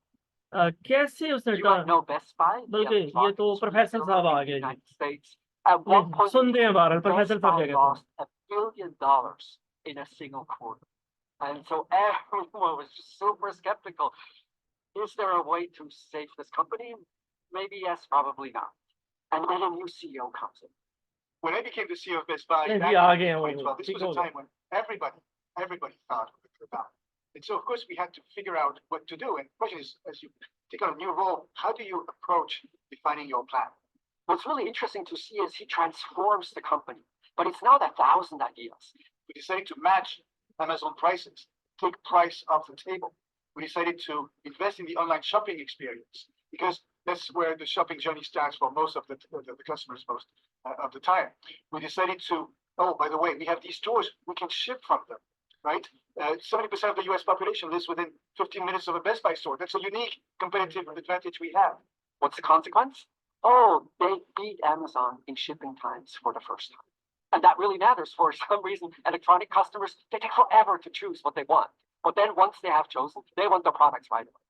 कैसे उसने You might know Best Buy, the बल्कि ये electronics तो प्रोफेसर retailer साहब in आ the गए जी। United States. At one नहीं, point, सुनते हैं बहरहाल, प्रोफेसर Best साहब Buy क्या कहते हैं। lost $1 billion in a single quarter. And so everyone was just super skeptical. Is there a way to save this company? Maybe yes, probably not. And then a new CEO comes in. When I became the CEO of Best Buy नहीं back ji, uh in गए हैं वो, 2012, this ठीक was a हो गया। time when everybody thought about it. And so, of course, we had to figure out what to do. And the question is, as you take on a new role, how do you approach defining your plan? What's really interesting to see is he transforms the company, but it's now 1,000 ideas. We decided to match Amazon prices, take price off the table. We decided to invest in the online shopping experience because that's where the shopping journey starts for most of the customers most of the time. We decided to, oh, by the way, we have these stores, we can ship from them, right? 70% of the US population lives within 15 minutes of a Best Buy store. That's a unique competitive advantage we have. What's the consequence? Oh, they beat Amazon in shipping times for the first time. And that really matters. For some reason, electronic customers, they take forever to choose what they want. But then once they have chosen, they want the products right away.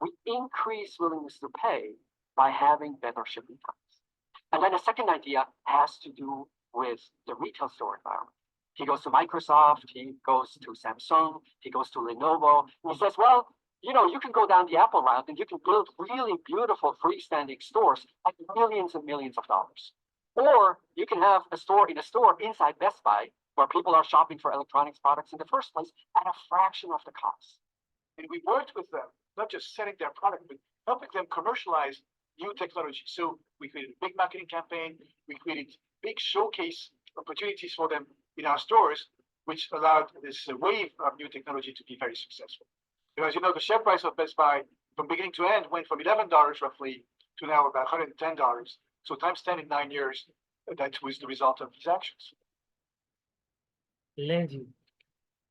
We increase willingness to pay by having better shipping times. And then the second idea has to do with the retail store environment. He goes to Microsoft, he goes to Samsung, he goes to Lenovo, and he says, well, you know, you can go down the Apple route and you can build really beautiful freestanding stores at millions and millions of dollars. Or you can have a store in a store inside Best Buy where people are shopping for electronics products in the first place at a fraction of the cost. And we worked with them, not just selling their product, but helping them commercialize new technology. So we created a big marketing campaign, we created big showcase opportunities for them in our stores, which allowed this wave of new technology to be very successful. Because, you know, the share price of Best Buy from beginning to end went from $11 roughly to now about $110. So times 10 in 9 years, that was the result of these actions. लें जी,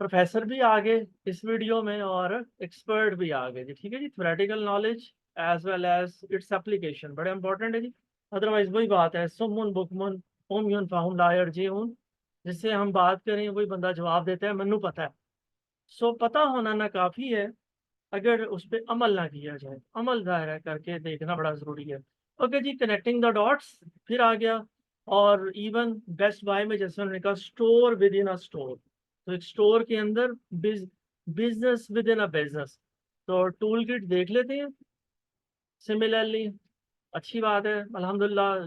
professor भी आ गए इस video में और expert भी आ गए जी, ठीक है जी। Theoretical knowledge as well as its application बड़े इंपॉर्टेंट है जी। अदरवाइज वही बात है, सुमुन बुकमुन ओम यून फाहुम लायर जे हूँ, जिससे हम बात करें वही बंदा जवाब देता है मन्नू पता है। सो पता होना ना काफ़ी है अगर उस पर अमल ना किया जाए, अमल ज़ाहिर है करके देखना बड़ा ज़रूरी है। ओके जी, कनेक्टिंग द डॉट्स फिर आ गया। और इवन बेस्ट बाय में जैसे उन्होंने कहा store with in a store, तो एक स्टोर के अंदर business with in a business, तो टूल किट देख लेते हैं। सिमिलरली अच्छी बात है, अल्हम्दुलिल्लाह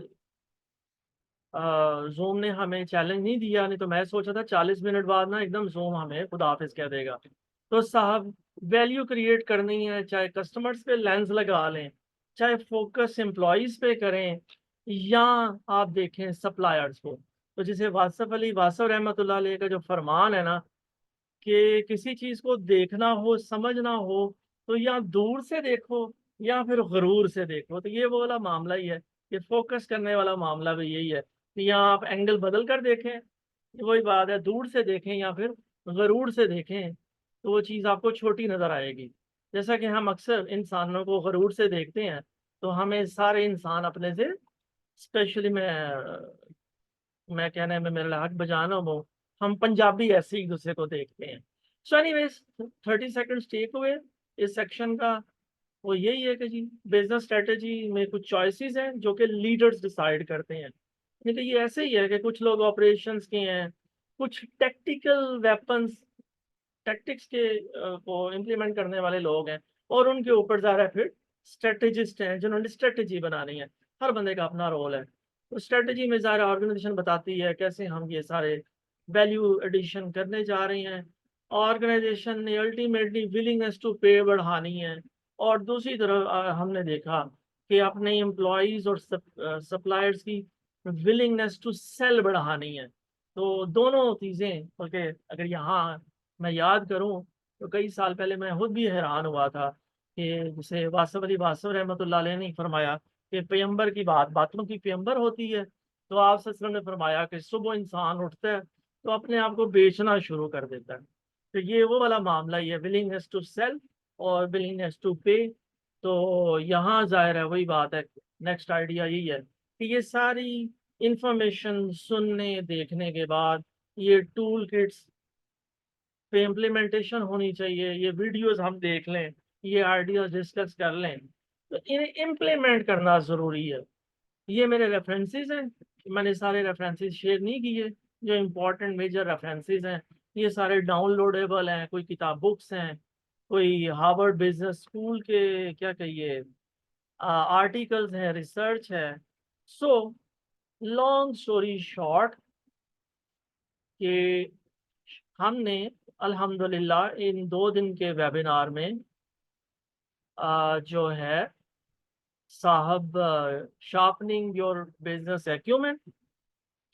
जूम ने हमें चैलेंज नहीं दिया, नहीं तो मैं सोचा था 40 मिनट बाद ना एकदम जूम हमें खुदा हाफिज कह देगा। तो साहब वैल्यू क्रिएट करनी है, चाहे कस्टमर्स पे लेंस लगा लें, चाहे फोकस एम्प्लॉयज़ पे करें, या आप देखें सप्लायर्स को। तो जैसे वासफ अली वासफ रहमतुल्लाह अलैह का जो फरमान है ना कि किसी चीज़ को देखना हो समझना हो तो या दूर से देखो या फिर गरूर से देखो, तो ये वो वाला मामला ही है। ये फोकस करने वाला मामला भी यही है कि या आप एंगल बदल कर देखें, वही बात है, दूर से देखें या फिर गरूर से देखें, तो वो चीज़ आपको छोटी नज़र आएगी। जैसा कि हम अक्सर इंसानों को गरूर से देखते हैं, तो हमें सारे इंसान अपने से, स्पेशली मैं कहने में मेरा हक बजाना हो, हम पंजाबी ऐसे एक दूसरे को देखते हैं। सो एनीवेज 30 सेकंड्स टेक हुए इस सेक्शन का, वो यही है कि जी बिजनेस स्ट्रेटेजी में कुछ चॉइसेस हैं जो कि लीडर्स डिसाइड करते हैं। नहीं तो ये ऐसे ही है कि कुछ लोग ऑपरेशंस के हैं, कुछ टेक्टिकल वेपन्स टैक्टिक्स के को इम्प्लीमेंट करने वाले लोग हैं, और उनके ऊपर ज़ाहिर है फिर स्ट्रेटेजिस्ट हैं जिन्होंने स्ट्रेटजी बनानी है। हर बंदे का अपना रोल है। तो स्ट्रेटजी में ज़ाहिर ऑर्गेनाइजेशन बताती है कैसे हम ये सारे वैल्यू एडिशन करने जा रहे हैं। ऑर्गेनाइजेशन ने अल्टीमेटली विलिंगनेस टू पे बढ़ानी है, और दूसरी तरफ हमने देखा कि अपने एम्प्लॉयज़ और सप्लायर्स की विलिंगनेस टू सेल बढ़ानी है। तो दोनों चीज़ें, बल्कि अगर यहाँ मैं याद करूँ तो कई साल पहले मैं खुद भी हैरान हुआ था कि जैसे वासव अली वासव रहमतुल्लाह अलैह ने फरमाया कि पैगंबर की बातों की पैगंबर होती है। तो आप सल्लल्लाहु अलैहि वसल्लम ने फरमाया कि सुबह इंसान उठता है तो अपने आप को बेचना शुरू कर देता है। तो ये वो वाला मामला ही है, विलिंगनेस टू सेल और विलिंगनेस टू पे। तो यहाँ ज़ाहिर है वही बात है, नेक्स्ट आइडिया यही है कि ये सारी इंफॉर्मेशन सुनने देखने के बाद ये टूल किट्स पे इम्प्लीमेंटेशन होनी चाहिए, ये वीडियोस हम देख लें, ये आइडियाज डिस्कस कर लें, तो इन्हें इम्प्लीमेंट करना ज़रूरी है। ये मेरे रेफरेंसेस हैं, मैंने सारे रेफरेंसेस शेयर नहीं किए, जो इम्पोर्टेंट मेजर रेफरेंसेस हैं ये सारे डाउनलोडेबल हैं। कोई किताब बुक्स हैं, कोई हार्वर्ड बिजनेस स्कूल के क्या कहिए आर्टिकल्स हैं, रिसर्च है। सो लॉन्ग स्टोरी शॉर्ट कि हमने अल्हम्दुलिल्लाह इन 2 दिन के वेबिनार में जो है साहब शार्पनिंग योर बिजनेस एक्यूमेन,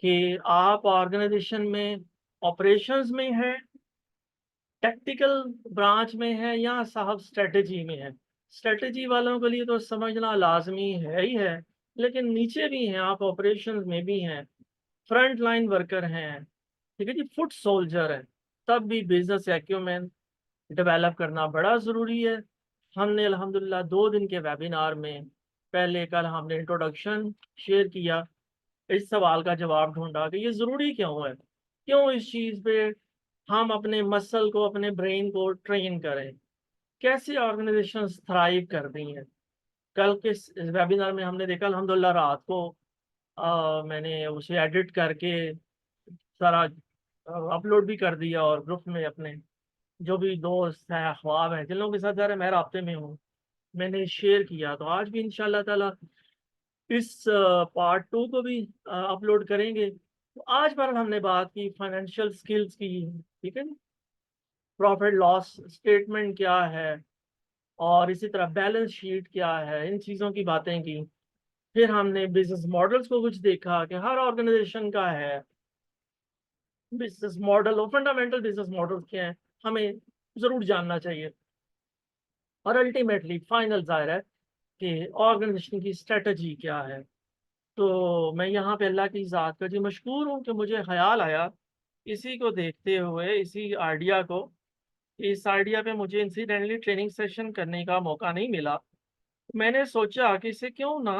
कि आप ऑर्गेनाइजेशन में ऑपरेशंस में है, टेक्निकल ब्रांच में है, या साहब स्ट्रेटजी में है। स्ट्रेटजी वालों के लिए तो समझना लाजमी है ही है, लेकिन नीचे भी हैं, आप ऑपरेशंस में भी हैं, फ्रंट लाइन वर्कर हैं, ठीक है जी, फुट सोल्जर है, तब भी बिजनेस एक्यूमेन डेवलप करना बड़ा ज़रूरी है। हमने अल्हम्दुलिल्लाह 2 दिन के वेबिनार में पहले कल हमने इंट्रोडक्शन शेयर किया, इस सवाल का जवाब ढूंढा कि ये ज़रूरी क्यों है, क्यों इस चीज़ पे हम अपने मसल को, अपने ब्रेन को ट्रेन करें, कैसे ऑर्गेनाइजेशन थ्राइव करती हैं। कल के इस वेबिनार में हमने देखा अल्हम्दुलिल्लाह रात को मैंने उसे एडिट करके सारा अपलोड भी कर दिया, और ग्रुप में अपने जो भी दोस्त हैं, अहबाब हैं, जिन लोगों के साथ ज़रा मैं राब्ते में हूँ, मैंने शेयर किया। तो आज भी इंशाल्लाह ताला इस पार्ट 2 को भी अपलोड करेंगे। तो आज पर हमने बात की फाइनेंशियल स्किल्स की, ठीक है, प्रॉफिट लॉस स्टेटमेंट क्या है, और इसी तरह बैलेंस शीट क्या है, इन चीज़ों की बातें की। फिर हमने बिजनेस मॉडल्स को कुछ देखा कि हर ऑर्गेनाइजेशन का है बिजनेस मॉडल, और फंडामेंटल बिजनेस मॉडल्स क्या हैं, हमें ज़रूर जानना चाहिए। और अल्टीमेटली फाइनल ज़ाहिर है कि ऑर्गेनाइजेशन की स्ट्रेटजी क्या है। तो मैं यहाँ पे अल्लाह की ज़ात का जी मशकूर हूँ कि मुझे ख्याल आया इसी को देखते हुए, इसी आइडिया को, इस आइडिया पे मुझे इंसिडेंटली ट्रेनिंग सेशन करने का मौका नहीं मिला। मैंने सोचा कि इसे क्यों ना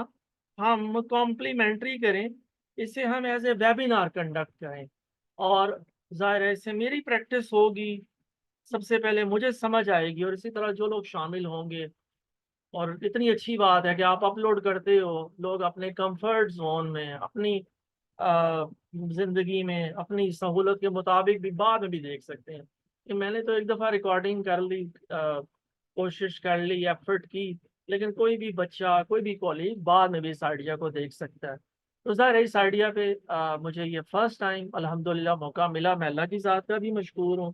हम कॉम्प्लीमेंट्री करें, इसे हम एज ए वेबिनार कंडक्ट करें, और ज़ाहिर है इससे मेरी प्रैक्टिस होगी, सबसे पहले मुझे समझ आएगी, और इसी तरह जो लोग शामिल होंगे। और इतनी अच्छी बात है कि आप अपलोड करते हो, लोग अपने कंफर्ट जोन में, अपनी ज़िंदगी में, अपनी सहूलत के मुताबिक भी बाद में भी देख सकते हैं। कि मैंने तो एक दफ़ा रिकॉर्डिंग कर ली, कोशिश कर ली, एफर्ट की, लेकिन कोई भी बच्चा, कोई भी कॉलीग बाद में भी इस आइडिया को देख सकता है। तो ज़ाहिर है इस आइडिया पे मुझे ये फर्स्ट टाइम अल्हम्दुलिल्लाह मौका मिला। मैं अल्लाह की ज़ात का भी मशकूर हूँ,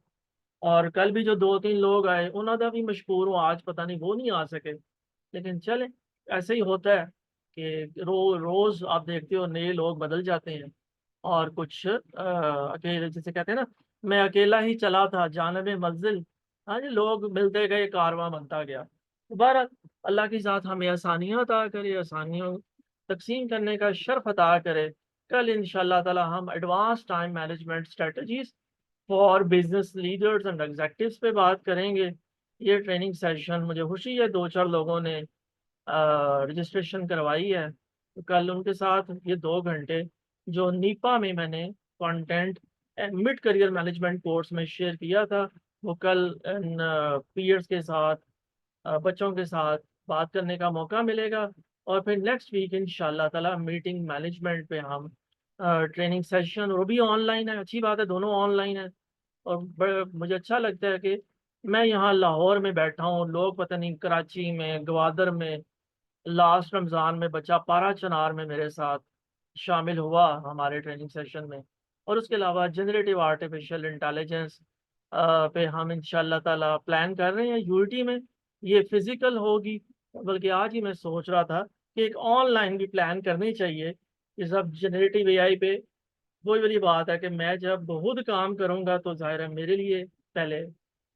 और कल भी जो 2-3 लोग आए उन्होंने भी मशकूर हूँ। आज पता नहीं वो नहीं आ सके, लेकिन चले, ऐसे ही होता है कि रोज आप देखते हो नए लोग बदल जाते हैं, और कुछ अकेले, जैसे कहते हैं ना, मैं अकेला ही चला था जानिब मंजिल, हाँ जी, लोग मिलते गए, कारवां बनता गया। तो बहरहाल अल्लाह की ज़ात हमें आसानियाँ अता करे, आसानियों तकसीम करने का शर्फ अता करे। कल इंशाल्लाह ताला हम advance time management strategies for business leaders and executives पे बात करेंगे। ये ट्रेनिंग सेशन मुझे खुशी है 2-4 लोगों ने रजिस्ट्रेशन करवाई है। तो कल उनके साथ ये 2 घंटे जो नीपा में मैंने content mid career management course में शेयर किया था, वो कल इन पीयर्स के साथ, बच्चों के साथ बात करने का मौका मिलेगा। और फिर नेक्स्ट वीक इंशाल्लाह ताला मीटिंग मैनेजमेंट पे हम ट्रेनिंग सेशन, वो भी ऑनलाइन है, अच्छी बात है दोनों ऑनलाइन है। और मुझे अच्छा लगता है कि मैं यहाँ लाहौर में बैठा हूँ, लोग पता नहीं कराची में, ग्वादर में, लास्ट रमज़ान में बच्चा पारा चनार में मेरे साथ शामिल हुआ हमारे ट्रेनिंग सेशन में। और उसके अलावा जनरेटिव आर्टिफिशियल इंटेलिजेंस पे हम इंशाल्लाह ताला प्लान कर रहे हैं यूटी में। ये फिजिकल होगी, बल्कि आज ही मैं सोच रहा था कि एक ऑनलाइन भी प्लान करनी चाहिए। कि सब जनरेटिव एआई पे वही वाली बात है कि मैं जब खुद काम करूंगा तो जाहिर है मेरे लिए पहले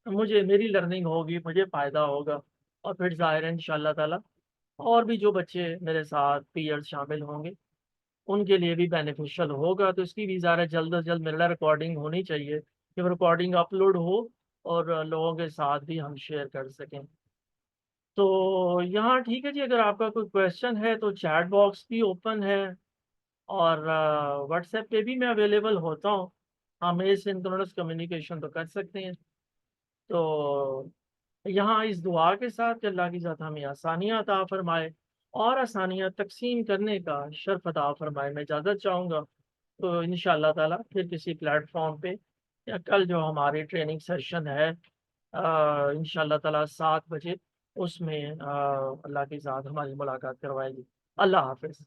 मुझे मेरी लर्निंग होगी, मुझे फ़ायदा होगा, और फिर जाहिर है इंशाल्लाह ताला और भी जो बच्चे मेरे साथ पीयर्स शामिल होंगे उनके लिए भी बेनिफिशियल होगा। तो इसकी भी ज़रा जल्द से जल्द मेरा रिकॉर्डिंग होनी चाहिए कि वो रिकॉर्डिंग अपलोड हो और लोगों के साथ भी हम शेयर कर सकें। तो यहाँ ठीक है जी, अगर आपका कोई क्वेश्चन है तो चैट बॉक्स भी ओपन है, और व्हाट्सएप पे भी मैं अवेलेबल होता हूँ। हम एसिंक्रोनस कम्युनिकेशन तो कर सकते हैं। तो यहाँ इस दुआ के साथ कि अल्लाह की ज़ात हमें आसानियाँ अता फरमाए और आसानियाँ तकसीम करने का शर्फ अता फरमाए, मैं इजाज़त चाहूँगा। तो इंशाअल्लाह ताला फिर किसी प्लेटफॉर्म पे या कल जो हमारी ट्रेनिंग सेशन है इंशाअल्लाह ताला 7 बजे, उसमें अल्लाह की ज़ात हमारी मुलाकात करवाएगी। अल्लाह हाफ़िज़।